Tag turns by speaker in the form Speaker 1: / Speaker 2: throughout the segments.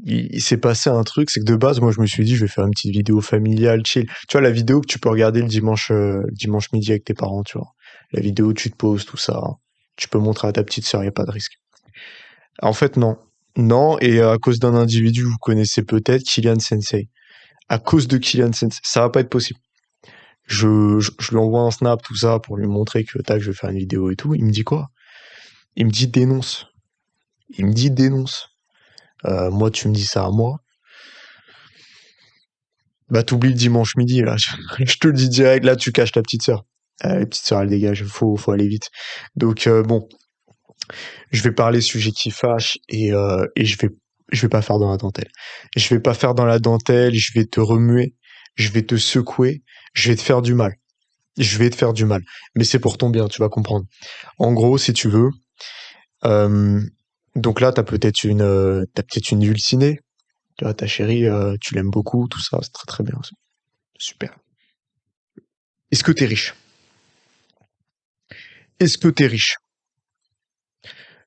Speaker 1: il s'est passé un truc, c'est que de base, moi, je me suis dit, je vais faire une petite vidéo familiale, chill. Tu vois, la vidéo que tu peux regarder le dimanche midi avec tes parents, tu vois. La vidéo où tu te poses, tout ça. Tu peux montrer à ta petite sœur, y a pas de risque. En fait, non. Non, et à cause d'un individu, vous connaissez peut-être, Kylian Sensei. À cause de Kylian Sensei, ça va pas être possible. Je lui envoie un snap, tout ça, pour lui montrer que, tac, je vais faire une vidéo et tout. Il me dit quoi? Il me dit dénonce. Il me dit dénonce. Moi, tu me dis ça à moi. Bah, t'oublies le dimanche midi, là. Je te le dis direct, là, tu caches ta petite sœur. La petite sœur, elle dégage. Faut aller vite. Donc, bon, je vais parler sujet qui fâche et je vais pas faire dans la dentelle. Je vais pas faire dans la dentelle, je vais te remuer, je vais te secouer, je vais te faire du mal. Je vais te faire du mal. Mais c'est pour ton bien, tu vas comprendre. En gros, si tu veux, euh, donc là, t'as peut-être une dulcinée. Tu vois, ta chérie, tu l'aimes beaucoup, tout ça, c'est très très bien. Super. Est-ce que t'es riche? Est-ce que t'es riche?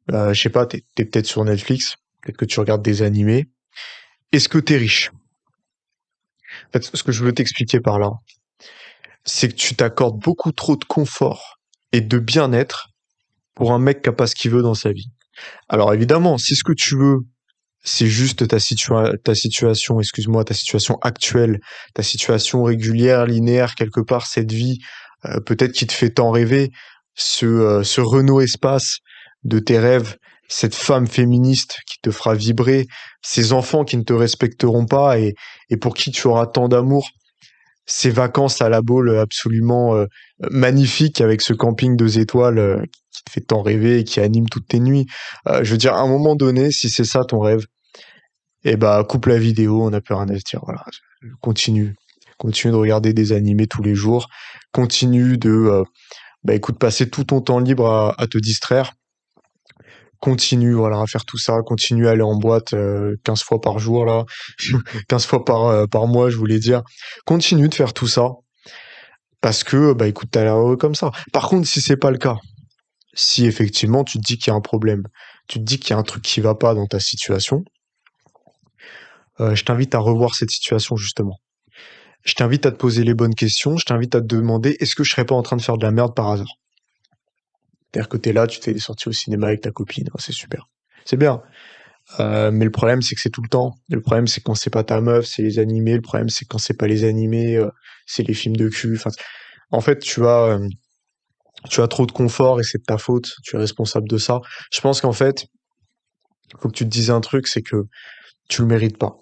Speaker 1: Je sais pas, t'es peut-être sur Netflix, peut-être que tu regardes des animés. Est-ce que t'es riche? En fait, ce que je veux t'expliquer par là, c'est que tu t'accordes beaucoup trop de confort et de bien-être pour un mec qui a pas ce qu'il veut dans sa vie. Alors évidemment, si ce que tu veux, c'est juste ta situation, excuse-moi, ta situation actuelle, ta situation régulière, linéaire, quelque part, cette vie, peut-être qui te fait tant rêver, ce Renault Espace de tes rêves, cette femme féministe qui te fera vibrer, ces enfants qui ne te respecteront pas et pour qui tu auras tant d'amour, ces vacances à la Baule absolument magnifiques avec ce camping 2 étoiles qui te fait tant rêver et qui anime toutes tes nuits. Je veux dire, à un moment donné, si c'est ça ton rêve, eh bah, coupe la vidéo, on n'a plus rien à se dire. Voilà, continue. Continue de regarder des animés tous les jours. Continue bah écoute, passer tout ton temps libre à te distraire. Continue, voilà, à faire tout ça. Continue à aller en boîte 15 fois par jour, là. 15 fois par mois, je voulais dire. Continue de faire tout ça. Parce que, bah écoute, t'as l'air heureux comme ça. Par contre, si c'est pas le cas, si effectivement tu te dis qu'il y a un problème, tu te dis qu'il y a un truc qui va pas dans ta situation, je t'invite à revoir cette situation justement. Je t'invite à te poser les bonnes questions, je t'invite à te demander est-ce que je serais pas en train de faire de la merde par hasard? C'est-à-dire que t'es là, tu te fais des sorties au cinéma avec ta copine, oh, c'est super. C'est bien. Mais le problème, c'est que c'est tout le temps. Le problème, c'est quand c'est pas ta meuf, c'est les animés. Le problème, c'est quand c'est pas les animés, c'est les films de cul. Enfin, en fait, tu as trop de confort et c'est de ta faute. Tu es responsable de ça. Je pense qu'en fait, faut que tu te dises un truc, c'est que tu le mérites pas.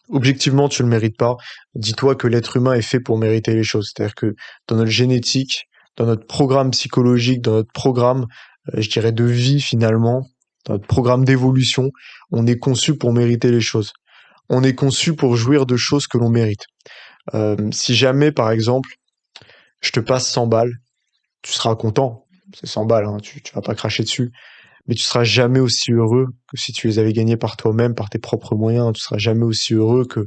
Speaker 1: Objectivement, tu le mérites pas. Dis-toi que l'être humain est fait pour mériter les choses. C'est-à-dire que dans notre génétique, dans notre programme psychologique, dans notre programme, je dirais de vie finalement, dans notre programme d'évolution, on est conçu pour mériter les choses. On est conçu pour jouir de choses que l'on mérite. Si jamais, par exemple, je te passe 100 balles, tu seras content. C'est 100 balles, hein, tu vas pas cracher dessus. Mais tu seras jamais aussi heureux que si tu les avais gagnés par toi-même, par tes propres moyens. Tu seras jamais aussi heureux que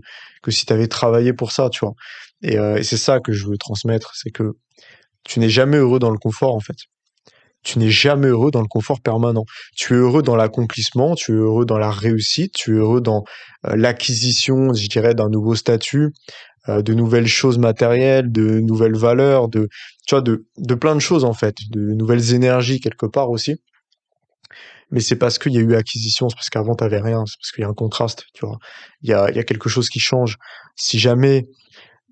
Speaker 1: si tu avais travaillé pour ça, tu vois. Et c'est ça que je veux transmettre, c'est que tu n'es jamais heureux dans le confort, en fait. Tu n'es jamais heureux dans le confort permanent. Tu es heureux dans l'accomplissement, tu es heureux dans la réussite, tu es heureux dans l'acquisition, je dirais, d'un nouveau statut, de nouvelles choses matérielles, de nouvelles valeurs, tu vois, de plein de choses, en fait, de nouvelles énergies quelque part aussi. Mais c'est parce qu'il y a eu acquisition, c'est parce qu'avant t'avais rien, c'est parce qu'il y a un contraste, tu vois. Il y a quelque chose qui change. Si jamais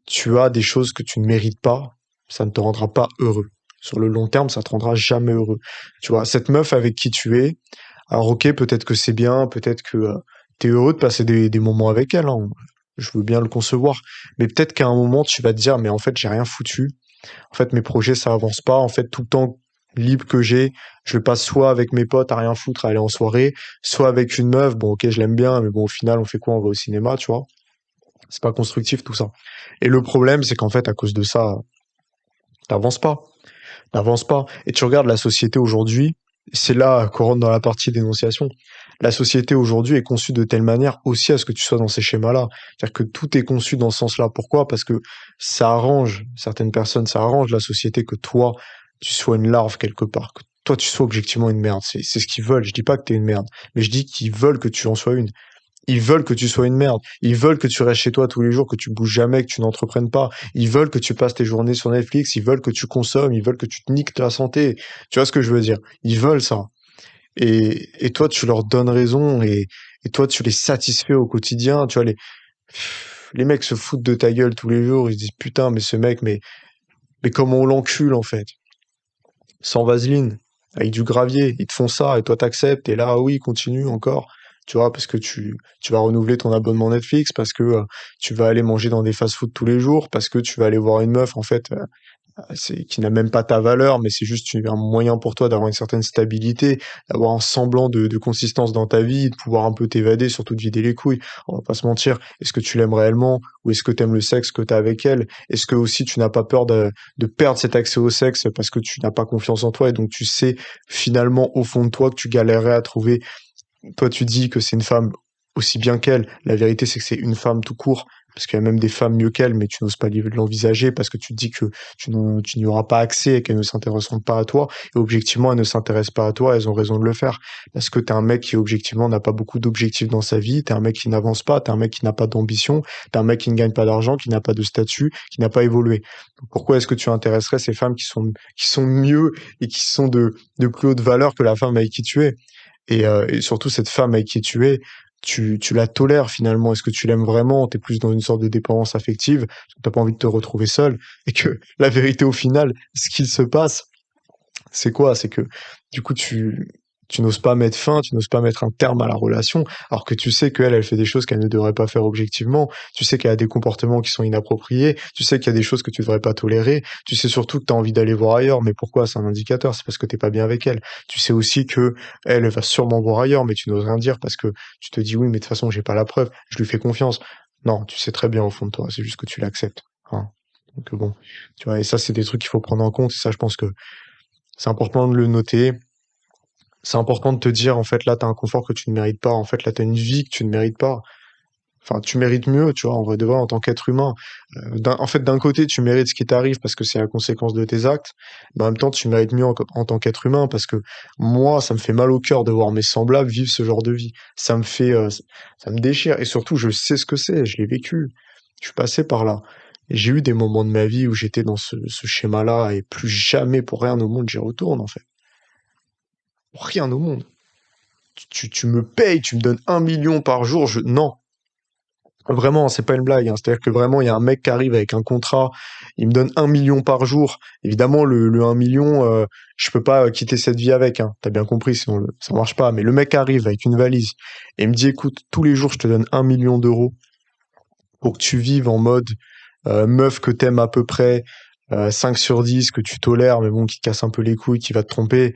Speaker 1: tu as des choses que tu ne mérites pas, ça ne te rendra pas heureux. Sur le long terme, ça te rendra jamais heureux. Tu vois, cette meuf avec qui tu es, alors ok, peut-être que c'est bien, peut-être que t'es heureux de passer des moments avec elle, hein. Je veux bien le concevoir. Mais peut-être qu'à un moment, tu vas te dire, mais en fait, j'ai rien foutu. En fait, mes projets, ça avance pas. En fait, tout le temps libre que j'ai, je le passe soit avec mes potes à rien foutre, à aller en soirée, soit avec une meuf. Bon, ok, je l'aime bien, mais bon, au final, on fait quoi? On va au cinéma, tu vois. C'est pas constructif, tout ça. Et le problème, c'est qu'en fait, à cause de ça, t'avances pas. T'avances pas. Et tu regardes la société aujourd'hui, c'est là qu'on rentre dans la partie dénonciation. La société aujourd'hui est conçue de telle manière aussi à ce que tu sois dans ces schémas-là. C'est-à-dire que tout est conçu dans ce sens-là. Pourquoi? Parce que ça arrange certaines personnes, ça arrange la société que toi, tu sois une larve quelque part, que toi, tu sois objectivement une merde. C'est ce qu'ils veulent. Je dis pas que t'es une merde, mais je dis qu'ils veulent que tu en sois une. Ils veulent que tu sois une merde. Ils veulent que tu restes chez toi tous les jours, que tu bouges jamais, que tu n'entreprennes pas. Ils veulent que tu passes tes journées sur Netflix. Ils veulent que tu consommes. Ils veulent que tu te niques ta santé. Tu vois ce que je veux dire? Ils veulent ça. Et toi, tu leur donnes raison et toi, tu les satisfais au quotidien. Tu vois, les mecs se foutent de ta gueule tous les jours. Ils se disent, putain, mais ce mec, mais comment on l'encule, en fait? Sans vaseline, avec du gravier. Ils te font ça et toi, t'acceptes. Et là, ah oui, continue encore. Tu vois, parce que tu vas renouveler ton abonnement Netflix, parce que tu vas aller manger dans des fast-food tous les jours, parce que tu vas aller voir une meuf, en fait, c'est qui n'a même pas ta valeur, mais c'est juste un moyen pour toi d'avoir une certaine stabilité, d'avoir un semblant de consistance dans ta vie, de pouvoir un peu t'évader, surtout de vider les couilles. On va pas se mentir. Est-ce que tu l'aimes réellement ou est-ce que tu aimes le sexe que tu as avec elle? Est-ce que aussi tu n'as pas peur de perdre cet accès au sexe parce que tu n'as pas confiance en toi et donc tu sais finalement au fond de toi que tu galérerais à trouver. Toi, tu dis que c'est une femme aussi bien qu'elle. La vérité, c'est que c'est une femme tout court. Parce qu'il y a même des femmes mieux qu'elle, mais tu n'oses pas l'envisager parce que tu te dis que tu n'y auras pas accès et qu'elles ne s'intéresseront pas à toi. Et objectivement, elles ne s'intéressent pas à toi, elles ont raison de le faire. Parce que t'es un mec qui, objectivement, n'a pas beaucoup d'objectifs dans sa vie, t'es un mec qui n'avance pas, t'es un mec qui n'a pas d'ambition, t'es un mec qui ne gagne pas d'argent, qui n'a pas de statut, qui n'a pas évolué. Donc pourquoi est-ce que tu intéresserais ces femmes qui sont mieux et qui sont de plus haute valeur que la femme avec qui tu es? Et surtout, cette femme avec qui tu es, tu la tolères finalement. Est-ce que tu l'aimes vraiment? T'es plus dans une sorte de dépendance affective, parce que t'as pas envie de te retrouver seul. Et que la vérité, au final, ce qu'il se passe, c'est quoi? C'est que du coup, tu n'oses pas mettre fin, tu n'oses pas mettre un terme à la relation, alors que tu sais qu'elle, elle fait des choses qu'elle ne devrait pas faire objectivement. Tu sais qu'elle a des comportements qui sont inappropriés. Tu sais qu'il y a des choses que tu devrais pas tolérer. Tu sais surtout que tu as envie d'aller voir ailleurs. Mais pourquoi? C'est un indicateur. C'est parce que t'es pas bien avec elle. Tu sais aussi que elle va sûrement voir ailleurs, mais tu n'oses rien dire parce que tu te dis oui, mais de toute façon, j'ai pas la preuve. Je lui fais confiance. Non, tu sais très bien au fond de toi. C'est juste que tu l'acceptes. Hein. Donc bon, tu vois, et ça, c'est des trucs qu'il faut prendre en compte. Et ça, je pense que c'est important de le noter. C'est important de te dire, en fait, là, t'as un confort que tu ne mérites pas. En fait, là, t'as une vie que tu ne mérites pas. Enfin, tu mérites mieux, tu vois, en vrai de vrai, en tant qu'être humain. En fait, d'un côté, tu mérites ce qui t'arrive parce que c'est la conséquence de tes actes. Mais en même temps, tu mérites mieux en tant qu'être humain parce que moi, ça me fait mal au cœur de voir mes semblables vivre ce genre de vie. Ça me fait, ça me déchire. Et surtout, je sais ce que c'est. Je l'ai vécu. Je suis passé par là. Et j'ai eu des moments de ma vie où j'étais dans ce schéma-là et plus jamais pour rien au monde j'y retourne, en fait. Pour rien au monde. Tu me payes, tu me donnes 1 million par jour, non. Vraiment, c'est pas une blague, hein. C'est-à-dire que vraiment, il y a un mec qui arrive avec un contrat, il me donne 1 million par jour. Évidemment, le 1 million, je peux pas quitter cette vie avec, hein. T'as bien compris, sinon ça marche pas. Mais le mec arrive avec une valise et il me dit, écoute, tous les jours, je te donne 1 million d'euros pour que tu vives en mode meuf que t'aimes à peu près, 5 sur 10, que tu tolères, mais bon, qui te casse un peu les couilles, qui va te tromper,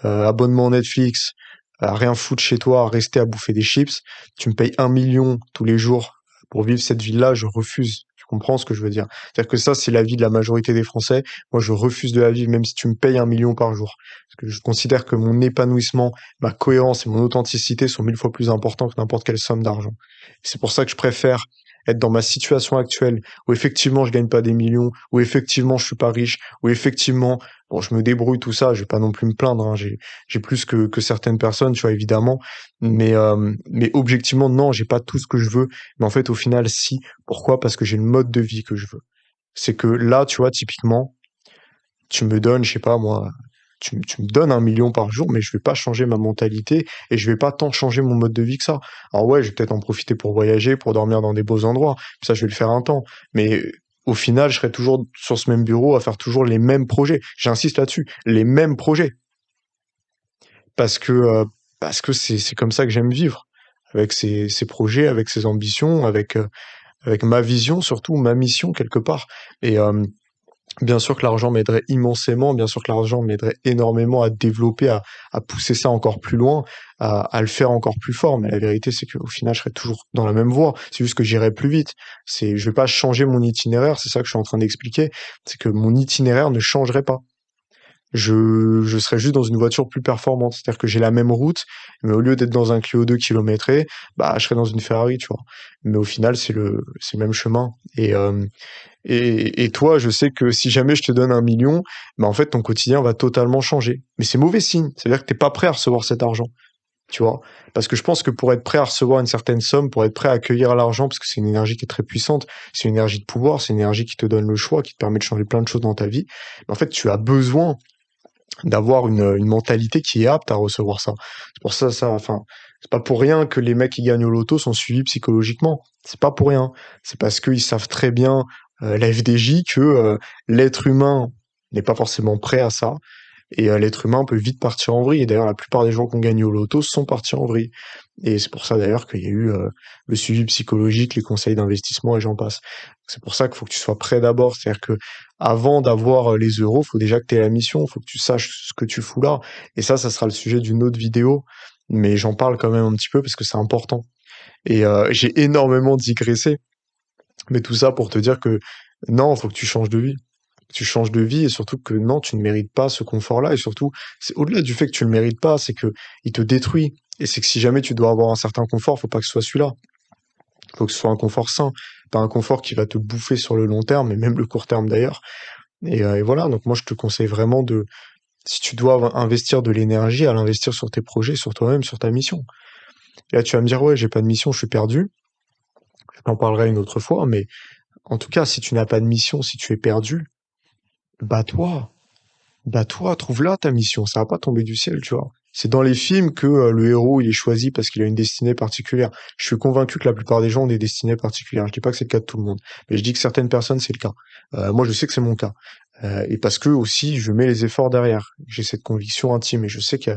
Speaker 1: abonnement Netflix, à rien foutre chez toi, à rester à bouffer des chips, tu me payes 1 million tous les jours pour vivre cette vie-là, je refuse. Tu comprends ce que je veux dire? C'est-à-dire que ça, c'est la vie de la majorité des Français. Moi, je refuse de la vivre, même si tu me payes 1 million par jour. Parce que je considère que mon épanouissement, ma cohérence et mon authenticité sont 1000 fois plus importants que n'importe quelle somme d'argent. C'est pour ça que je préfère être dans ma situation actuelle, où effectivement je gagne pas des millions, où effectivement je suis pas riche, où effectivement, bon, je me débrouille tout ça, je vais pas non plus me plaindre, hein, j'ai plus que certaines personnes, tu vois, évidemment, mais objectivement, non, j'ai pas tout ce que je veux, mais en fait, au final, si. Pourquoi? Parce que j'ai le mode de vie que je veux. C'est que là, tu vois, typiquement, tu me donnes, je sais pas moi, tu me donnes 1 million par jour, mais je vais pas changer ma mentalité et je vais pas tant changer mon mode de vie que ça. Alors ouais, je vais peut-être en profiter pour voyager, pour dormir dans des beaux endroits. Ça, je vais le faire un temps. Mais au final, je serai toujours sur ce même bureau à faire toujours les mêmes projets. J'insiste là-dessus, les mêmes projets. Parce que, euh, parce que c'est comme ça que j'aime vivre. Avec ces projets, avec ces ambitions, avec ma vision surtout, ma mission quelque part. Et, bien sûr que l'argent m'aiderait immensément, bien sûr que l'argent m'aiderait énormément à développer, à pousser ça encore plus loin, à le faire encore plus fort. Mais la vérité, c'est qu'au final, je serais toujours dans la même voie. C'est juste que j'irai plus vite. Je vais pas changer mon itinéraire. C'est ça que je suis en train d'expliquer. C'est que mon itinéraire ne changerait pas. Je serais juste dans une voiture plus performante. C'est-à-dire que j'ai la même route, mais au lieu d'être dans un Clio 2 kilométré, bah, je serais dans une Ferrari, tu vois. Mais au final, c'est le même chemin. Et toi, je sais que si jamais je te donne 1 million, bah en fait, ton quotidien va totalement changer. Mais c'est mauvais signe. C'est-à-dire que t'es pas prêt à recevoir cet argent. tu vois? Parce que je pense que pour être prêt à recevoir une certaine somme, pour être prêt à accueillir l'argent, parce que c'est une énergie qui est très puissante, c'est une énergie de pouvoir, c'est une énergie qui te donne le choix, qui te permet de changer plein de choses dans ta vie. En fait, tu as besoin d'avoir une mentalité qui est apte à recevoir ça. C'est pour ça, enfin, c'est pas pour rien que les mecs qui gagnent au loto sont suivis psychologiquement. C'est pas pour rien. C'est parce qu'ils savent très bien, la FDJ, que l'être humain n'est pas forcément prêt à ça. Et l'être humain peut vite partir en vrille. Et d'ailleurs, la plupart des gens qui ont gagné au loto sont partis en vrille. Et c'est pour ça d'ailleurs qu'il y a eu le suivi psychologique, les conseils d'investissement et j'en passe. C'est pour ça qu'il faut que tu sois prêt d'abord. C'est-à-dire que avant d'avoir les euros, faut déjà que tu aies la mission, faut que tu saches ce que tu fous là. Et ça sera le sujet d'une autre vidéo. Mais j'en parle quand même un petit peu parce que c'est important. Et j'ai énormément digressé. Mais tout ça pour te dire que non, faut que tu changes de vie. Tu changes de vie et surtout que non, tu ne mérites pas ce confort-là. Et surtout, c'est au-delà du fait que tu le mérites pas, c'est que il te détruit. Et c'est que si jamais tu dois avoir un certain confort, faut pas que ce soit celui-là. Faut que ce soit un confort sain, pas un confort qui va te bouffer sur le long terme et même le court terme d'ailleurs. Et voilà. Donc moi, je te conseille vraiment si tu dois investir de l'énergie, à l'investir sur tes projets, sur toi-même, sur ta mission. Et là, tu vas me dire, ouais, j'ai pas de mission, je suis perdu. Je t'en parlerai une autre fois, mais en tout cas, si tu n'as pas de mission, si tu es perdu, bats-toi. Bah toi, trouve-la ta mission, ça va pas tomber du ciel, tu vois. C'est dans les films que le héros il est choisi parce qu'il a une destinée particulière. Je suis convaincu que la plupart des gens ont des destinées particulières. Je dis pas que c'est le cas de tout le monde, mais je dis que certaines personnes c'est le cas. Moi je sais que c'est mon cas. Et parce que aussi je mets les efforts derrière. J'ai cette conviction intime et je sais que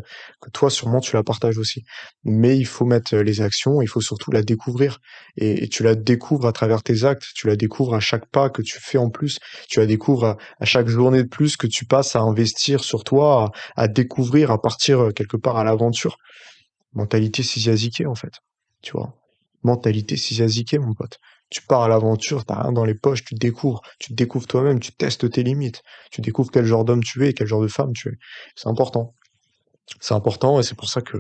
Speaker 1: toi sûrement tu la partages aussi. Mais il faut mettre les actions, il faut surtout la découvrir. Et tu la découvres à travers tes actes, tu la découvres à chaque pas que tu fais en plus, tu la découvres à chaque journée de plus que tu passes à investir sur toi, à découvrir, à partir quelque part à l'aventure. Mentalité Sisyphique, en fait. Tu vois. Mentalité Sisyphique, mon pote. Tu pars à l'aventure, t'as rien dans les poches, tu te découvres toi-même, tu testes tes limites, tu découvres quel genre d'homme tu es et quel genre de femme tu es. C'est important. C'est important et c'est pour ça que,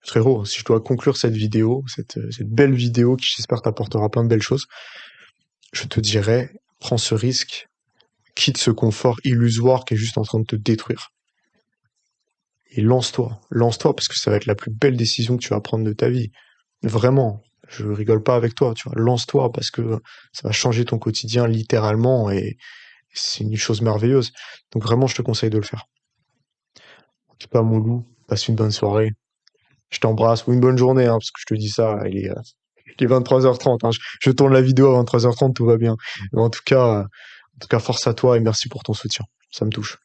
Speaker 1: frérot, si je dois conclure cette vidéo, cette belle vidéo qui j'espère t'apportera plein de belles choses, je te dirais, prends ce risque, quitte ce confort illusoire qui est juste en train de te détruire. Et lance-toi parce que ça va être la plus belle décision que tu vas prendre de ta vie. Vraiment, je rigole pas avec toi, tu vois. Lance-toi parce que ça va changer ton quotidien littéralement et c'est une chose merveilleuse. Donc vraiment, je te conseille de le faire. En tout cas, mon loup, passe une bonne soirée. Je t'embrasse ou une bonne journée, hein, parce que je te dis ça, il est 23h30. Hein. Je tourne la vidéo à 23h30, tout va bien. Mais en tout cas, force à toi et merci pour ton soutien. Ça me touche.